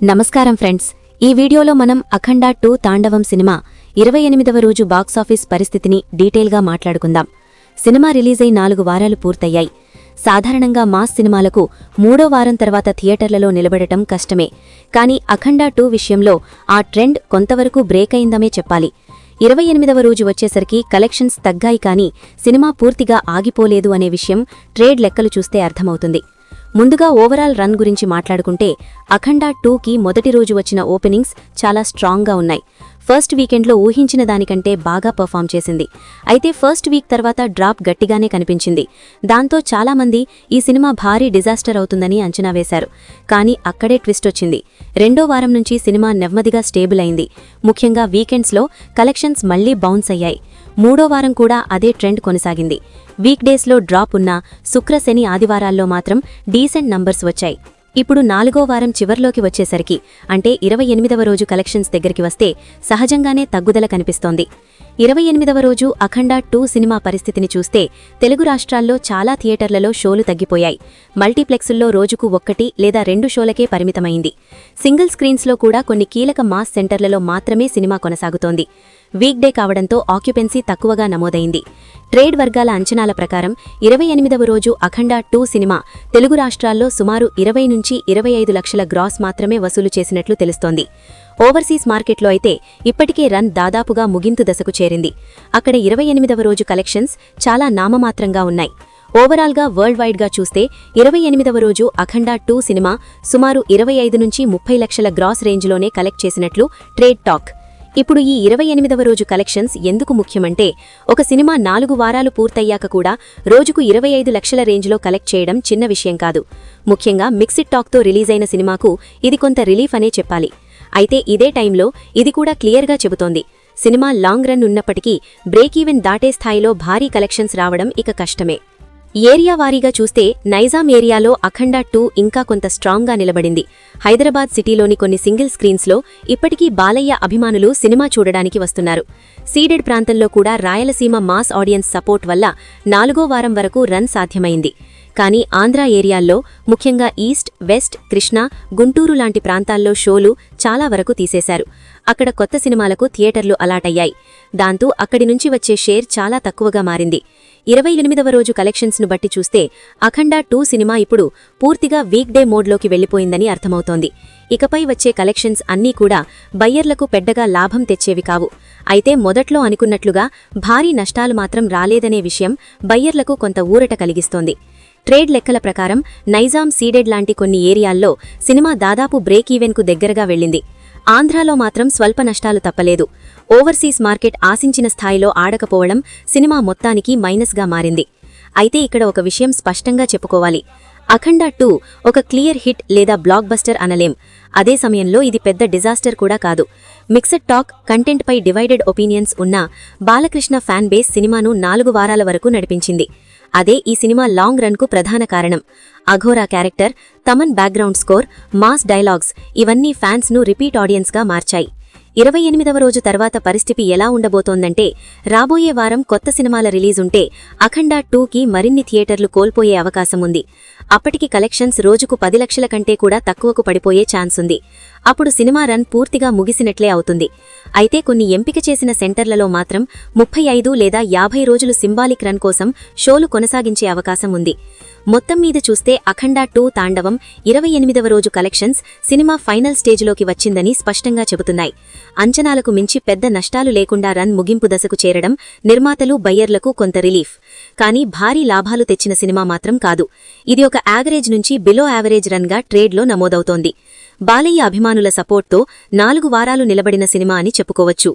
నమస్కారం ఫ్రెండ్స్, ఈ వీడియోలో మనం అఖండ 2 తాండవం సినిమా 28వ రోజు బాక్సాఫీస్ పరిస్థితిని డీటెయిల్గా మాట్లాడుకుందాం. సినిమా రిలీజ్ అయి 4 వారాలు పూర్తయ్యాయి. సాధారణంగా మాస్ సినిమాలకు 3వ వారం తర్వాత థియేటర్లలో నిలబడటం కష్టమే. కానీ అఖండ 2 విషయంలో ఆ ట్రెండ్ కొంతవరకు బ్రేక్ అయిందమే చెప్పాలి. 28వ రోజు వచ్చేసరికి కలెక్షన్స్ తగ్గాయి, కానీ సినిమా పూర్తిగా ఆగిపోలేదు అనే విషయం ట్రేడ్ లెక్కలు చూస్తే అర్థమవుతుంది. ముందుగా ఓవరాల్ రన్ గురించి మాట్లాడుకుంటే అఖండ 2కి మొదటి రోజు వచ్చిన ఓపెనింగ్స్ చాలా స్ట్రాంగ్గా ఉన్నాయి. ఫస్ట్ వీకెండ్లో ఊహించిన దానికంటే బాగా పర్ఫామ్ చేసింది. అయితే ఫస్ట్ వీక్ తర్వాత డ్రాప్ గట్టిగానే కనిపించింది. దాంతో చాలామంది ఈ సినిమా భారీ డిజాస్టర్ అవుతుందని అంచనా వేశారు. కానీ అక్కడే ట్విస్ట్ వచ్చింది. రెండో వారం నుంచి సినిమా నెమ్మదిగా స్టేబుల్ అయింది. ముఖ్యంగా వీకెండ్స్లో కలెక్షన్స్ మళ్లీ బౌన్స్ అయ్యాయి. మూడో వారం కూడా అదే ట్రెండ్ కొనసాగింది. వీక్ డేస్లో డ్రాప్ ఉన్న శుక్ర, శని, ఆదివారాల్లో మాత్రం డీసెంట్ నంబర్స్ వచ్చాయి. ఇప్పుడు 4వ వారం చివర్లోకి వచ్చేసరికి, అంటే 28వ రోజు కలెక్షన్స్ దగ్గరికి వస్తే సహజంగానే తగ్గుదల కనిపిస్తోంది. 28వ రోజు అఖండ 2 సినిమా పరిస్థితిని చూస్తే తెలుగు రాష్ట్రాల్లో చాలా థియేటర్లలో షోలు తగ్గిపోయాయి. మల్టీప్లెక్సుల్లో రోజుకు 1 లేదా 2 షోలకే పరిమితమైంది. సింగిల్ స్క్రీన్స్లో కూడా కొన్ని కీలక మాస్ సెంటర్లలో మాత్రమే సినిమా కొనసాగుతోంది. వీక్ డే కావడంతో ఆక్యుపెన్సీ తక్కువగా నమోదైంది. ట్రేడ్ వర్గాల అంచనాల ప్రకారం 28వ రోజు అఖండ 2 సినిమా తెలుగు రాష్ట్రాల్లో సుమారు 20 నుంచి 25 లక్షల గ్రాస్ మాత్రమే వసూలు చేసినట్లు తెలుస్తోంది. ఓవర్సీస్ మార్కెట్లో అయితే ఇప్పటికే రన్ దాదాపుగా ముగింపు దశకు చేరింది. అక్కడ 28వ రోజు కలెక్షన్స్ చాలా నామమాత్రంగా ఉన్నాయి. ఓవరాల్గా వరల్డ్ వైడ్గా చూస్తే 28వ రోజు అఖండ 2 సినిమా సుమారు 25 నుంచి 30 లక్షల గ్రాస్ రేంజ్లోనే కలెక్ట్ చేసినట్లు ట్రేడ్ టాక్. ఇప్పుడు ఈ 28వ రోజు కలెక్షన్స్ ఎందుకు ముఖ్యమంటే, ఒక సినిమా 4 వారాలు పూర్తయ్యాక కూడా రోజుకు 25 లక్షల రేంజ్లో కలెక్ట్ చేయడం చిన్న విషయం కాదు. ముఖ్యంగా మిక్సిడ్ టాక్తో రిలీజ్ అయిన సినిమాకు ఇది కొంత రిలీఫ్ అనే చెప్పాలి. అయితే ఇదే టైంలో ఇది కూడా క్లియర్గా చెబుతోంది, సినిమా లాంగ్ రన్ ఉన్నప్పటికీ బ్రేక్ ఈవెన్ దాటే స్థాయిలో భారీ కలెక్షన్స్ రావడం ఇక కష్టమే. ఏరియా వారీగా చూస్తే నైజాం ఏరియాలో అఖండ 2 ఇంకా కొంత స్ట్రాంగ్గా నిలబడింది. హైదరాబాద్ సిటీలోని కొన్ని సింగిల్ స్క్రీన్స్లో ఇప్పటికీ బాలయ్య అభిమానులు సినిమా చూడడానికి వస్తున్నారు. సీడెడ్ ప్రాంతంలో కూడా రాయలసీమ మాస్ ఆడియన్స్ సపోర్ట్ వల్ల 4వ వారం వరకు రన్ సాధ్యమైంది. కానీ ఆంధ్రా ఏరియాల్లో, ముఖ్యంగా ఈస్ట్, వెస్ట్, కృష్ణా, గుంటూరు లాంటి ప్రాంతాల్లో షోలు చాలా వరకు తీసేశారు. అక్కడ కొత్త సినిమాలకు థియేటర్లు అలాటయ్యాయి. దాంతో అక్కడి నుంచి వచ్చే షేర్ చాలా తక్కువగా మారింది. 28వ రోజు కలెక్షన్స్ను బట్టి చూస్తే అఖండ 2 సినిమా ఇప్పుడు పూర్తిగా వీక్ డే మోడ్లోకి వెళ్లిపోయిందని అర్థమవుతోంది. ఇకపై వచ్చే కలెక్షన్స్ అన్నీ కూడా బయ్యర్లకు పెద్దగా లాభం తెచ్చేవి కావు. అయితే మొదట్లో అనుకున్నట్లుగా భారీ నష్టాలు మాత్రం రాలేదనే విషయం బయ్యర్లకు కొంత ఊరట కలిగిస్తోంది. ట్రేడ్ లెక్కల ప్రకారం నైజాం, సీడెడ్ లాంటి కొన్ని ఏరియాల్లో సినిమా దాదాపు బ్రేక్ ఈవెన్కు దగ్గరగా వెళ్ళింది. ఆంధ్రాలో మాత్రం స్వల్ప నష్టాలు తప్పలేదు. ఓవర్సీస్ మార్కెట్ ఆశించిన స్థాయిలో ఆడకపోవడం సినిమా మొత్తానికి మైనస్గా మారింది. అయితే ఇక్కడ ఒక విషయం స్పష్టంగా చెప్పుకోవాలి, అఖండ 2 ఒక క్లియర్ హిట్ లేదా బ్లాక్ బస్టర్ అనలేం. అదే సమయంలో ఇది పెద్ద డిజాస్టర్ కూడా కాదు. మిక్సెడ్ టాక్, కంటెంట్పై డివైడెడ్ ఒపీనియన్స్ ఉన్న బాలకృష్ణ ఫ్యాన్ బేస్ సినిమాను 4 వారాల వరకు నడిపించింది. అదే ఈ సినిమా లాంగ్ రన్కు ప్రధాన కారణం. Aghora character, Thaman background score, mass dialogues ఇవన్నీ ఫ్యాన్స్ను రిపీట్ ఆడియన్స్గా మార్చాయి. 28వ రోజు తర్వాత పరిస్థితి ఎలా ఉండబోతోందంటే, రాబోయే వారం కొత్త సినిమాల రిలీజ్ ఉంటే అఖండ 2కి మరిన్ని థియేటర్లు కోల్పోయే అవకాశం ఉంది. అప్పటికి కలెక్షన్స్ రోజుకు 10 లక్షల కంటే కూడా తక్కువకు పడిపోయే ఛాన్స్ ఉంది. అప్పుడు సినిమా రన్ పూర్తిగా ముగిసినట్లే అవుతుంది. అయితే కొన్ని ఎంపిక చేసిన సెంటర్లలో మాత్రం 35 లేదా 50 రోజులు సింబాలిక్ రన్ కోసం షోలు కొనసాగించే అవకాశం ఉంది. మొత్తం మీద చూస్తే అఖండ 2 తాండవం 28వ రోజు కలెక్షన్స్ సినిమా ఫైనల్ స్టేజ్లోకి వచ్చిందని స్పష్టంగా చెబుతున్నాయి. అంచనాలకు మించి పెద్ద నష్టాలు లేకుండా రన్ ముగింపు దశకు చేరడం నిర్మాతలు, బయ్యర్లకు కొంత రిలీఫ్. కానీ భారీ లాభాలు తెచ్చిన సినిమా మాత్రం కాదు. ఇది ఒక యావరేజ్ నుంచి బిలో యావరేజ్ రన్గా ట్రేడ్లో నమోదవుతోంది. బాలయ్య అభిమానుల సపోర్ట్తో 4 వారాలు నిలబడిన సినిమా అని చెప్పుకోవచ్చు.